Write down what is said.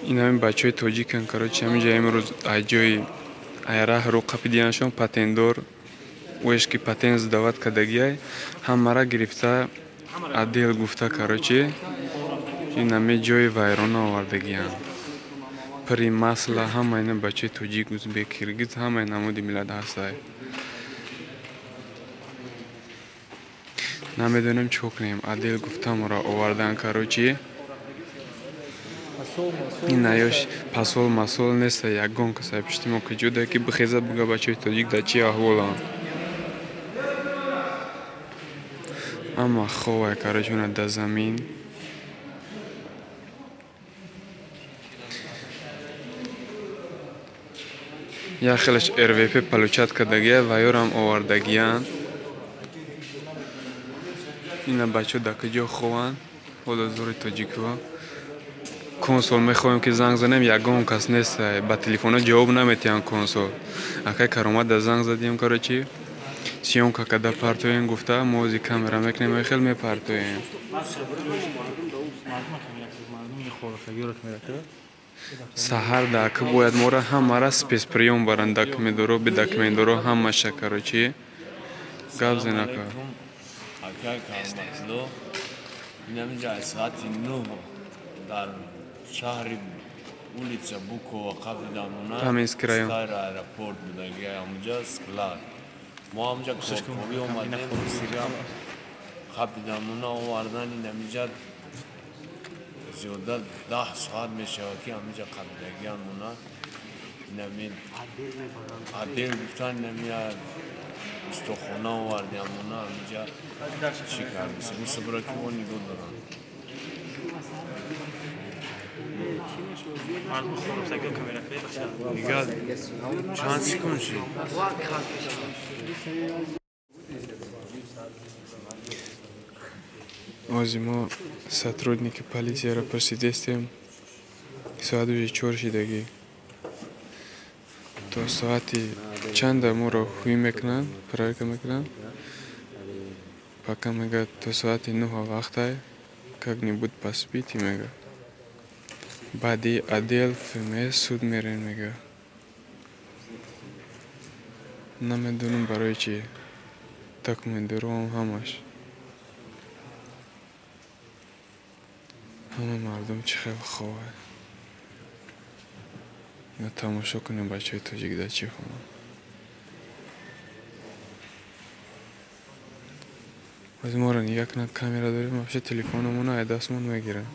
این همین بچه های توجیکن کراچی همینجا امروز جای راه رو قپیدیانشون پتندور ویش که پتنز دعوت کدگیه هم مرا گرفته عدیل گفته کراچی این همه جای ویران آوردگیان پری مسئله همه این بچه توجیک ازبک کرگیز همه این نمودی میلاد هسته نمیدونم چه کنیم عدیل گفته مرا آوردن کراچی این نیاش پسول مسول نیست یکگون کسای پشتی ما که جوده که بخیزه بگه بچه توجیک در چی احوالان اما خواه کراچونه در زمین یا خیلیش ارویپی پلوچت کدگیه و یورم آوردگیان این بچه دکه جا خوان خدا زوری تاجیکو کنسول میخوایم که زنگ زنیم یکگون کس نیست با تلفن جواب نمیتیم کنسول اخی کرامت در زنگ زدیم کراچی سیون که کده پرتوین گفته موزی کامرا میکنیم خیلی میپرتوین سهر داک باید مورا همه سپیس پریوم برن داکمندورو به داکمندورو همه شکراچی گاب زنکا اینجا ساعت 9 در شهر улица Букова قبل ستار аэропорт بودگی همونجا اسکلار ما همونجا کوکوی اومدیم قبل دامونا آوردن این همونجا زیاده 10 ساعت میشه که همونجا قبلگی همونا نمید عدیل گفتن نمیاد استخونه آوردی همونا همونجا چی کردیسه این سبرا که اون نگاه دارن نگاه چند سکون شید Ozzy ما сотрудники полиции просидестим ساعت 4 شدگی تا ساعتی چند ما رو خوی میکنن پرایک میکنن پاکا میگه تا ساعتی 9 وقت های کگنی بود پس بیتی میگه بعدی عدیل فیلمه سود میرین میگه نمیدونم برای چی داکمندرو هم همش همه مردم چه خیلی خواه یا تماشا کنیم بچه های توجیک در چی خونه از ما را نگاه کنند کامیرا داریم افشه تلفنمون های دستمون میگیرن